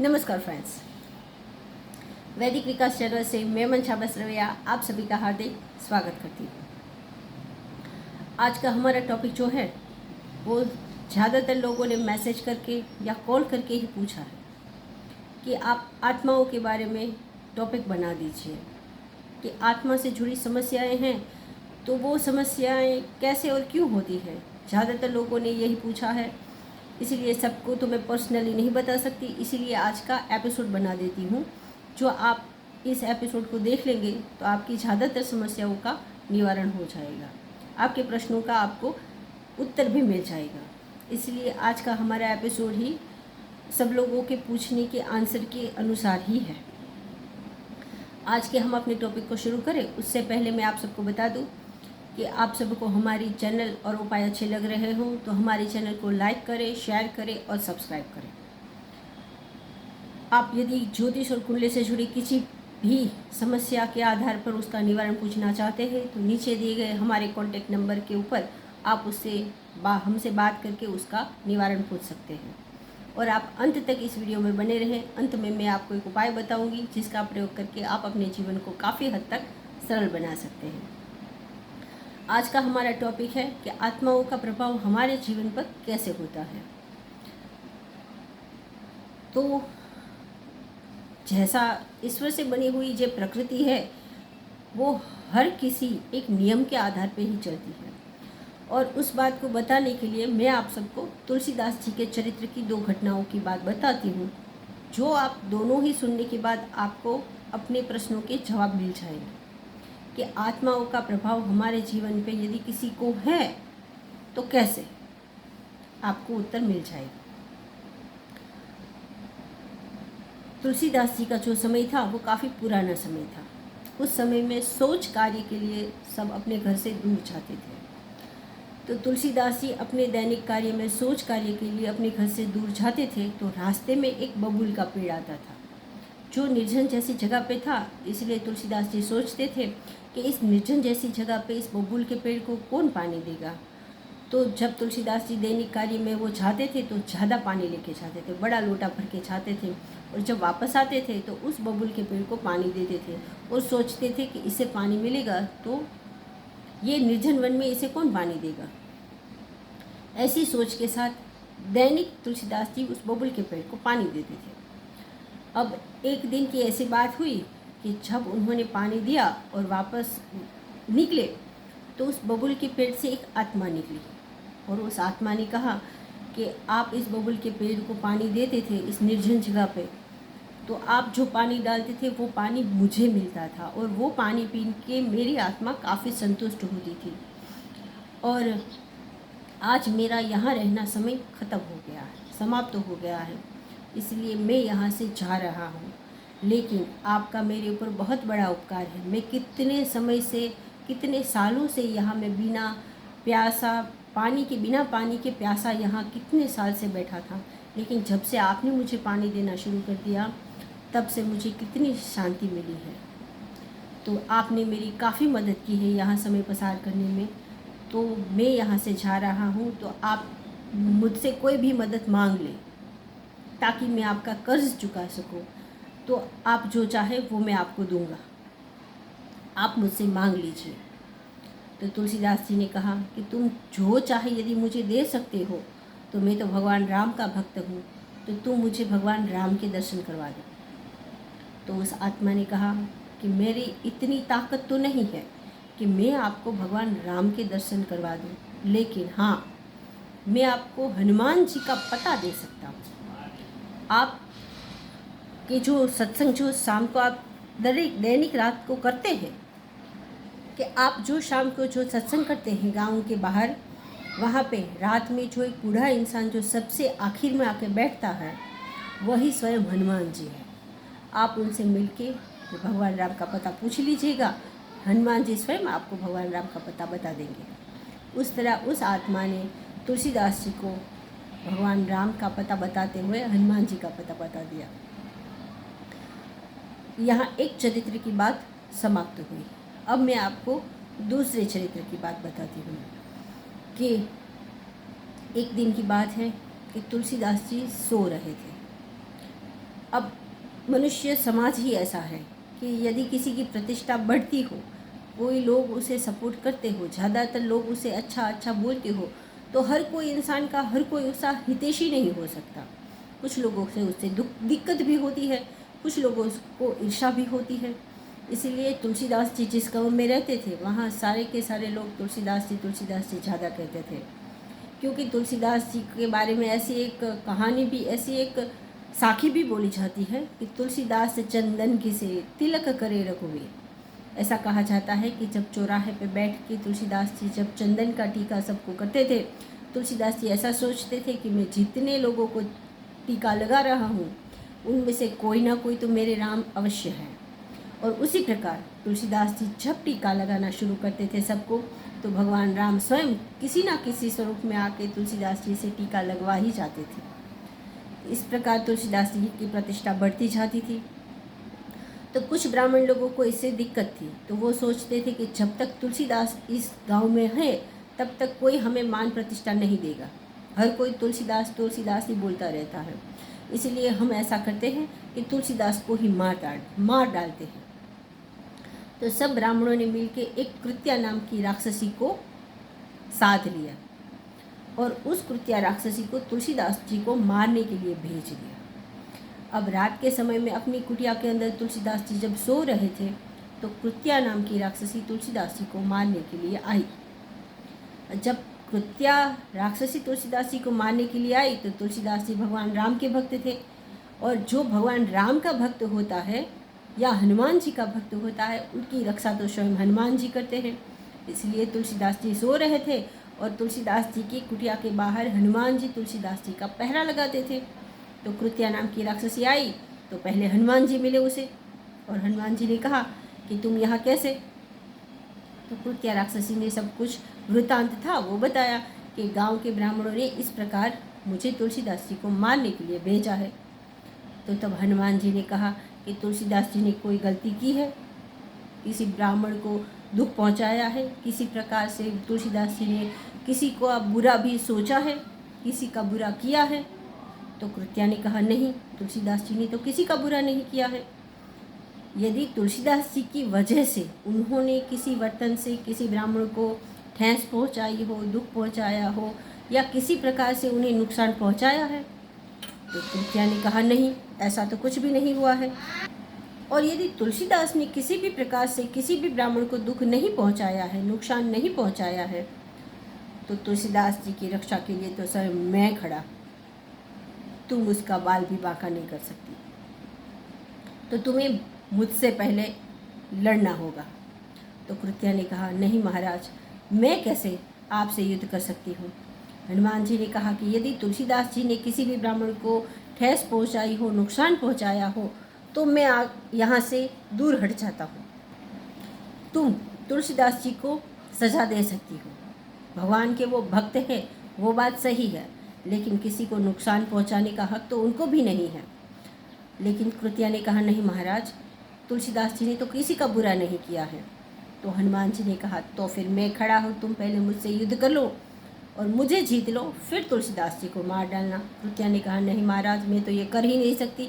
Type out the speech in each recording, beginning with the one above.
नमस्कार फ्रेंड्स, वैदिक विकास चैनल से मैं मंशा बसरवैया आप सभी का हार्दिक स्वागत करती हूँ। आज का हमारा टॉपिक जो है वो ज़्यादातर लोगों ने मैसेज करके या कॉल करके ही पूछा है कि आप आत्माओं के बारे में टॉपिक बना दीजिए कि आत्मा से जुड़ी समस्याएं हैं तो वो समस्याएं कैसे और क्यों होती हैं। ज़्यादातर लोगों ने यही पूछा है, इसीलिए सबको तो मैं पर्सनली नहीं बता सकती, इसीलिए आज का एपिसोड बना देती हूँ। जो आप इस एपिसोड को देख लेंगे तो आपकी ज़्यादातर समस्याओं का निवारण हो जाएगा, आपके प्रश्नों का आपको उत्तर भी मिल जाएगा। इसलिए आज का हमारा एपिसोड ही सब लोगों के पूछने के आंसर के अनुसार ही है। आज के हम अपने टॉपिक को शुरू करें उससे पहले मैं आप सबको बता दूं कि आप सबको हमारी चैनल और उपाय अच्छे लग रहे हों तो हमारे चैनल को लाइक करें, शेयर करें और सब्सक्राइब करें। आप यदि ज्योतिष और कुंडली से जुड़ी किसी भी समस्या के आधार पर उसका निवारण पूछना चाहते हैं तो नीचे दिए गए हमारे कॉन्टैक्ट नंबर के ऊपर आप उससे हमसे बात करके उसका निवारण पूछ सकते हैं। और आप अंत तक इस वीडियो में बने रहें। अंत में मैं आपको एक उपाय बताऊंगी जिसका प्रयोग करके आप अपने जीवन को काफ़ी हद तक सरल बना सकते हैं। आज का हमारा टॉपिक है कि आत्माओं का प्रभाव हमारे जीवन पर कैसे होता है। तो जैसा ईश्वर से बनी हुई जो प्रकृति है वो हर किसी एक नियम के आधार पर ही चलती है। और उस बात को बताने के लिए मैं आप सबको तुलसीदास जी के चरित्र की दो घटनाओं की बात बताती हूँ, जो आप दोनों ही सुनने के बाद आपको अपने प्रश्नों के जवाब मिल जाएंगे कि आत्माओं का प्रभाव हमारे जीवन पे यदि किसी को है तो कैसे, आपको उत्तर मिल जाएगा। तुलसीदास जी का जो समय था वो काफ़ी पुराना समय था। उस समय में सोच कार्य के लिए सब अपने घर से दूर जाते थे। तो तुलसीदास जी अपने दैनिक कार्य में सोच कार्य के लिए अपने घर से दूर जाते थे तो रास्ते में एक बबूल का पेड़ आता था जो निर्जन जैसी जगह पे था। इसलिए तुलसीदास जी सोचते थे कि इस निर्जन जैसी जगह पे इस बबूल के पेड़ को कौन पानी देगा। तो जब तुलसीदास जी दैनिक कार्य में वो जाते थे तो ज़्यादा पानी लेके जाते थे, बड़ा लोटा भर के जाते थे। और जब वापस आते थे तो उस बबूल के पेड़ को पानी देते थे और सोचते थे कि इससे पानी मिलेगा तो ये निर्जन वन में इसे कौन पानी देगा। ऐसी सोच के साथ दैनिक तुलसीदास जी उस बबूल के पेड़ को पानी देते थे। अब एक दिन की ऐसी बात हुई कि जब उन्होंने पानी दिया और वापस निकले तो उस बबूल के पेड़ से एक आत्मा निकली और उस आत्मा ने कहा कि आप इस बबूल के पेड़ को पानी देते थे इस निर्जन जगह पे, तो आप जो पानी डालते थे वो पानी मुझे मिलता था और वो पानी पी के मेरी आत्मा काफ़ी संतुष्ट होती थी। और आज मेरा यहाँ रहना समय ख़त्म हो गया है, समाप्त हो गया है, इसलिए मैं यहाँ से जा रहा हूँ। लेकिन आपका मेरे ऊपर बहुत बड़ा उपकार है। मैं कितने समय से, कितने सालों से यहाँ मैं बिना पानी के प्यासा यहाँ कितने साल से बैठा था, लेकिन जब से आपने मुझे पानी देना शुरू कर दिया तब से मुझे कितनी शांति मिली है। तो आपने मेरी काफ़ी मदद की है यहाँ समय पसार करने में। तो मैं यहाँ से जा रहा हूँ तो आप मुझसे कोई भी मदद मांग लें ताकि मैं आपका कर्ज चुका सकूँ। तो आप जो चाहे वो मैं आपको दूंगा, आप मुझसे मांग लीजिए। तो तुलसीदास जी ने कहा कि तुम जो चाहे यदि मुझे दे सकते हो तो मैं तो भगवान राम का भक्त हूँ, तो तुम मुझे भगवान राम के दर्शन करवा दो। तो उस आत्मा ने कहा कि मेरी इतनी ताकत तो नहीं है कि मैं आपको भगवान राम के दर्शन करवा दूँ, लेकिन हाँ मैं आपको हनुमान जी का पता दे सकता हूँ। आप कि जो सत्संग जो शाम को आप दैनिक रात को करते हैं, कि आप जो शाम को जो सत्संग करते हैं गांव के बाहर, वहाँ पे रात में जो एक बूढ़ा इंसान जो सबसे आखिर में आके बैठता है वही स्वयं हनुमान जी है। आप उनसे मिलके भगवान राम का पता पूछ लीजिएगा, हनुमान जी स्वयं आपको भगवान राम का पता बता देंगे। उस तरह उस आत्मा ने तुलसीदास जी को भगवान राम का पता बताते हुए हनुमान जी का पता बता दिया। यहाँ एक चरित्र की बात समाप्त हुई। अब मैं आपको दूसरे चरित्र की बात बताती हूँ कि एक दिन की बात है कि तुलसीदास जी सो रहे थे अब मनुष्य समाज ही ऐसा है कि यदि किसी की प्रतिष्ठा बढ़ती हो, कोई लोग उसे सपोर्ट करते हो, ज़्यादातर लोग उसे अच्छा अच्छा बोलते हो, तो हर कोई इंसान का हर कोई उसका हितैषी नहीं हो सकता। कुछ लोगों से उससे दिक्कत भी होती है, कुछ लोगों को ईर्ष्या भी होती है। इसीलिए तुलसीदास जी जिस गाँव में रहते थे वहाँ सारे के सारे लोग तुलसीदास जी ज़्यादा कहते थे, क्योंकि तुलसीदास जी के बारे में ऐसी एक कहानी भी, ऐसी एक साखी भी बोली जाती है कि तुलसीदास चंदन घिसे तिलक करे रघुवीर। ऐसा कहा जाता है कि जब चौराहे पे बैठ के तुलसीदास जी जब चंदन का टीका सबको करते थे, तुलसीदास जी ऐसा सोचते थे कि मैं जितने लोगों को टीका लगा रहा हूँ उनमें से कोई ना कोई तो मेरे राम अवश्य है। और उसी प्रकार तुलसीदास जी जब टीका लगाना शुरू करते थे सबको, तो भगवान राम स्वयं किसी ना किसी स्वरूप में आके तुलसीदास जी से टीका लगवा ही जाते थे। इस प्रकार तुलसीदास जी की प्रतिष्ठा बढ़ती जाती थी। तो कुछ ब्राह्मण लोगों को इससे दिक्कत थी, तो वो सोचते थे कि जब तक तुलसीदास इस गांव में है तब तक कोई हमें मान प्रतिष्ठा नहीं देगा, हर कोई तुलसीदास तुलसीदास ही बोलता रहता है। इसलिए हम ऐसा करते हैं कि तुलसीदास को ही मार डालते हैं। तो सब ब्राह्मणों ने मिलकर एक कृत्या नाम की राक्षसी को साध लिया और उस कृत्या राक्षसी को तुलसीदास जी को मारने के लिए भेज दिया। अब रात के समय में अपनी कुटिया के अंदर तुलसीदास जी जब सो रहे थे, तो कृत्या नाम की राक्षसी तुलसीदास जी को मारने के लिए आई। जब कृत्या राक्षसी तुलसीदास जी को मारने के लिए आई तो तुलसीदास जी भगवान राम के भक्त थे, और जो भगवान राम का भक्त होता है या हनुमान जी का भक्त होता है उनकी रक्षा तो स्वयं हनुमान जी करते हैं। इसलिए तुलसीदास जी सो रहे थे और तुलसीदास जी की कुटिया के बाहर हनुमान जी तुलसीदास जी का पहरा लगाते थे। तो कृत्या नाम की राक्षसी आई तो पहले हनुमान जी मिले उसे, और हनुमान जी ने कहा कि तुम यहाँ कैसे। तो कृत्या राक्षसी ने सब कुछ वृतांत था वो बताया कि गांव के ब्राह्मणों ने इस प्रकार मुझे तुलसीदास जी को मारने के लिए भेजा है। तो तब हनुमान जी ने कहा कि तुलसीदास जी ने कोई गलती की है, किसी ब्राह्मण को दुख पहुंचाया है, किसी प्रकार से तुलसीदास जी ने किसी को बुरा भी सोचा है, किसी का बुरा किया है। तो कृत्या ने कहा नहीं, तुलसीदास जी ने तो किसी का बुरा नहीं किया है। यदि तुलसीदास जी की वजह से उन्होंने किसी वर्तन से किसी ब्राह्मण को ठेस पहुंचाई हो, दुख पहुंचाया हो या किसी प्रकार से उन्हें नुकसान पहुंचाया है, तो कृत्या ने कहा नहीं, ऐसा तो कुछ भी नहीं हुआ है। और यदि तुलसीदास ने किसी भी प्रकार से किसी भी ब्राह्मण को दुख नहीं पहुंचाया है, नुकसान नहीं पहुंचाया है, तो तुलसीदास जी की रक्षा के लिए तो सर मैं खड़ा, तुम उसका बाल भी बांका नहीं कर सकती, तो तुम्हें मुझसे पहले लड़ना होगा। तो कृत्या ने कहा नहीं महाराज, मैं कैसे आपसे युद्ध कर सकती हूँ। हनुमान जी ने कहा कि यदि तुलसीदास जी ने किसी भी ब्राह्मण को ठेस पहुँचाई हो, नुकसान पहुँचाया हो, तो मैं यहाँ से दूर हट जाता हूँ। तुम तुलसीदास जी को सजा दे सकती हो, भगवान के वो भक्त हैं, वो बात सही है, लेकिन किसी को नुकसान पहुँचाने का हक तो उनको भी नहीं है। लेकिन कृत्या ने कहा नहीं महाराज, तुलसीदास जी ने तो किसी का बुरा नहीं किया है। तो हनुमान जी ने कहा तो फिर मैं खड़ा हूँ, तुम पहले मुझसे युद्ध कर लो और मुझे जीत लो, फिर तुलसीदास जी को मार डालना। कृत्या ने कहा नहीं महाराज, मैं तो ये कर ही नहीं सकती,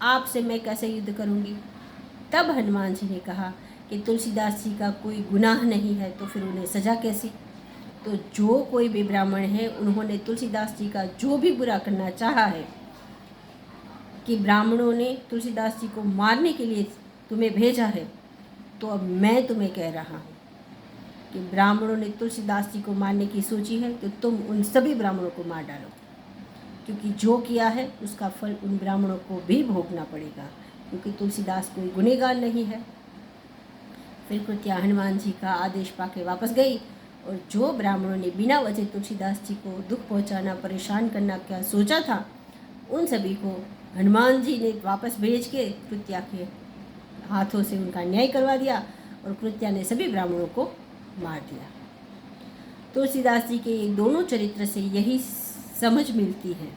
आपसे मैं कैसे युद्ध करूँगी। तब हनुमान जी ने कहा कि तुलसीदास जी का कोई गुनाह नहीं है, तो फिर उन्हें सज़ा कैसी। तो जो कोई भी ब्राह्मण है उन्होंने तुलसीदास जी का जो भी बुरा करना चाहा है कि ब्राह्मणों ने तुलसीदास जी को मारने के लिए तुम्हें भेजा है, तो अब मैं तुम्हें कह रहा हूँ कि ब्राह्मणों ने तुलसीदास जी को मारने की सोची है तो तुम उन सभी ब्राह्मणों को मार डालो, क्योंकि जो किया है उसका फल उन ब्राह्मणों को भी भोगना पड़ेगा, क्योंकि तुलसीदास कोई गुनहगार नहीं है। फिर कृत्या हनुमान जी का आदेश पाके वापस गई, और जो ब्राह्मणों ने बिना वजह तुलसीदास जी को दुख पहुँचाना, परेशान करना क्या सोचा था, उन सभी को हनुमान जी ने वापस भेज के कृत्या के हाथों से उनका न्याय करवा दिया, और कृत्या ने सभी ब्राह्मणों को मार दिया। तुलसीदास जी के ये दोनों चरित्र से यही समझ मिलती है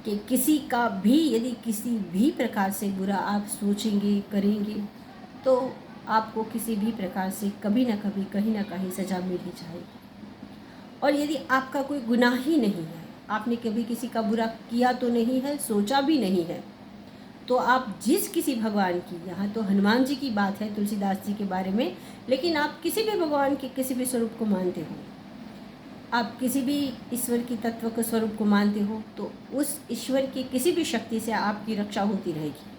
कि किसी का भी यदि किसी भी प्रकार से बुरा आप सोचेंगे, करेंगे, तो आपको किसी भी प्रकार से कभी ना कभी कहीं ना कहीं सज़ा मिल ही जाएगी। और यदि आपका कोई गुनाह ही नहीं है, आपने कभी किसी का बुरा किया तो नहीं है, सोचा भी नहीं है, तो आप जिस किसी भगवान की, यहाँ तो हनुमान जी की बात है तुलसीदास जी के बारे में, लेकिन आप किसी भी भगवान के किसी भी स्वरूप को मानते हो, आप किसी भी ईश्वर की तत्व के स्वरूप को मानते हो, तो उस ईश्वर की किसी भी शक्ति से आपकी रक्षा होती रहेगी।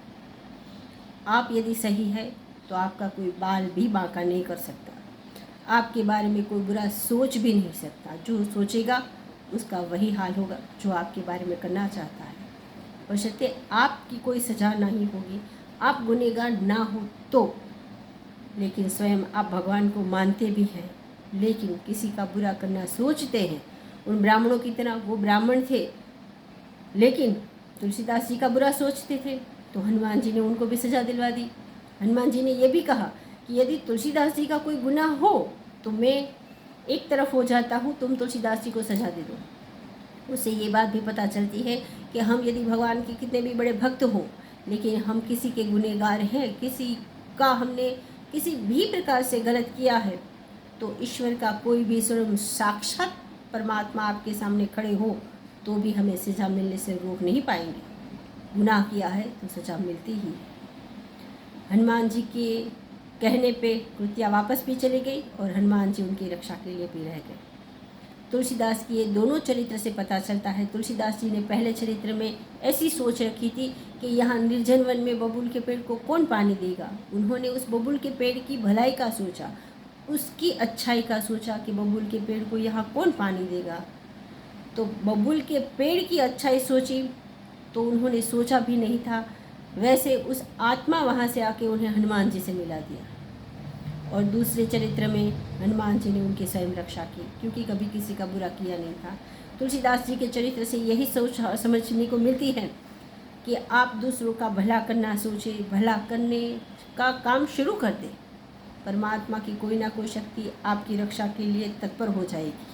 आप यदि सही है तो आपका कोई बाल भी बांका नहीं कर सकता, आपके बारे में कोई बुरा सोच भी नहीं सकता। जो सोचेगा उसका वही हाल होगा जो आपके बारे में करना चाहता है। बशर्ते आपकी कोई सजा नहीं होगी, आप गुनहगार ना हो तो, लेकिन स्वयं आप भगवान को मानते भी हैं, लेकिन किसी का बुरा करना सोचते हैं। उन ब्राह्मणों की तरह वो ब्राह्मण थे, लेकिन तुलसीदास जी का बुरा सोचते थे, तो हनुमान जी ने उनको भी सजा दिलवा दी। हनुमान जी ने यह भी कहा कि यदि तुलसीदास जी का कोई गुनाह हो तो मैं एक तरफ हो जाता हूँ, तुम तुलसीदास जी को सजा दे दो। उससे ये बात भी पता चलती है कि हम यदि भगवान के कितने भी बड़े भक्त हों, लेकिन हम किसी के गुनहगार हैं, किसी का हमने किसी भी प्रकार से गलत किया है, तो ईश्वर का कोई भी स्वयं साक्षात परमात्मा आपके सामने खड़े हो तो भी हमें सज़ा मिलने से रोक नहीं पाएंगे। गुनाह किया है तो सज़ा मिलती ही है। हनुमान जी के कहने पे कृत्या वापस भी चली गई और हनुमान जी उनकी रक्षा के लिए भी रह गए। तुलसीदास की ये दोनों चरित्र से पता चलता है। तुलसीदास जी ने पहले चरित्र में ऐसी सोच रखी थी कि यहाँ निर्जन वन में बबूल के पेड़ को कौन पानी देगा। उन्होंने उस बबूल के पेड़ की भलाई का सोचा, उसकी अच्छाई का सोचा कि बबूल के पेड़ को यहाँ कौन पानी देगा। तो बबूल के पेड़ की अच्छाई सोची तो उन्होंने सोचा भी नहीं था, वैसे उस आत्मा वहाँ से आके उन्हें हनुमान जी से मिला दिया। और दूसरे चरित्र में हनुमान जी ने उनकी स्वयं रक्षा की, क्योंकि कभी किसी का बुरा किया नहीं था। तुलसीदास जी के चरित्र से यही सोच समझने को मिलती है कि आप दूसरों का भला करना सोचें, भला करने का काम शुरू कर दें, परमात्मा की कोई ना कोई शक्ति आपकी रक्षा के लिए तत्पर हो जाएगी।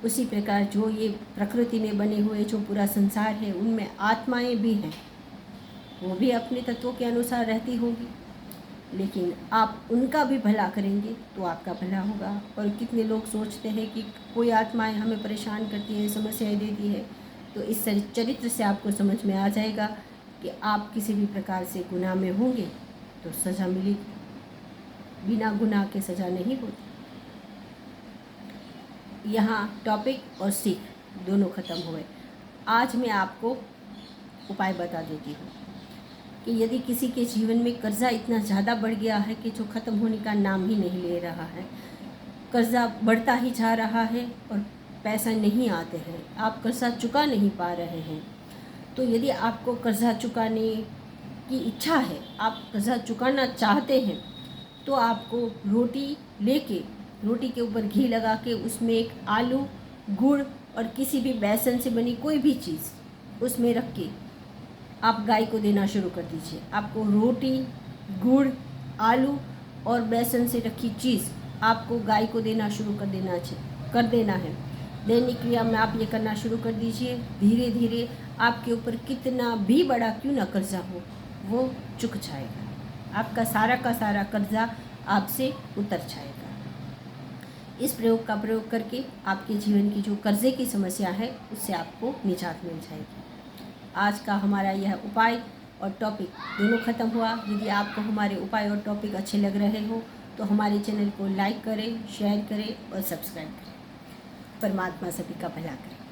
उसी प्रकार जो ये प्रकृति में बने हुए जो पूरा संसार है, उनमें आत्माएं भी हैं, वो भी अपने तत्वों के अनुसार रहती होगी, लेकिन आप उनका भी भला करेंगे तो आपका भला होगा। और कितने लोग सोचते हैं कि कोई आत्माएं हमें परेशान करती है, समस्याएं देती है, तो इस चरित्र से आपको समझ में आ जाएगा कि आप किसी भी प्रकार से गुनाह में होंगे तो सज़ा मिलेगी, बिना गुनाह के सज़ा नहीं होती। यहाँ टॉपिक और सीख दोनों ख़त्म हुए। आज मैं आपको उपाय बता देती हूँ कि यदि किसी के जीवन में कर्जा इतना ज़्यादा बढ़ गया है कि जो ख़त्म होने का नाम ही नहीं ले रहा है, कर्जा बढ़ता ही जा रहा है और पैसा नहीं आते हैं, आप कर्जा चुका नहीं पा रहे हैं, तो यदि आपको कर्जा चुकाने की इच्छा है, आप कर्जा चुकाना चाहते हैं, तो आपको रोटी के ऊपर घी लगा के उसमें एक आलू, गुड़ और किसी भी बेसन से बनी कोई भी चीज़ उसमें रख के आप गाय को देना शुरू कर दीजिए। आपको रोटी, गुड़, आलू और बेसन से रखी चीज़ आपको गाय को देना शुरू कर देना है। दैनिक क्रिया में आप ये करना शुरू कर दीजिए। धीरे धीरे आपके ऊपर कितना भी बड़ा क्यों ना कर्जा हो, वो चुक जाएगा, आपका सारा का सारा कर्जा आपसे उतर जाएगा। इस प्रयोग का प्रयोग करके आपके जीवन की जो कर्जे की समस्या है उससे आपको निजात मिल जाएगी। आज का हमारा यह उपाय और टॉपिक दोनों ख़त्म हुआ। यदि आपको हमारे उपाय और टॉपिक अच्छे लग रहे हो तो हमारे चैनल को लाइक करें, शेयर करें और सब्सक्राइब करें। परमात्मा सभी का भला करें।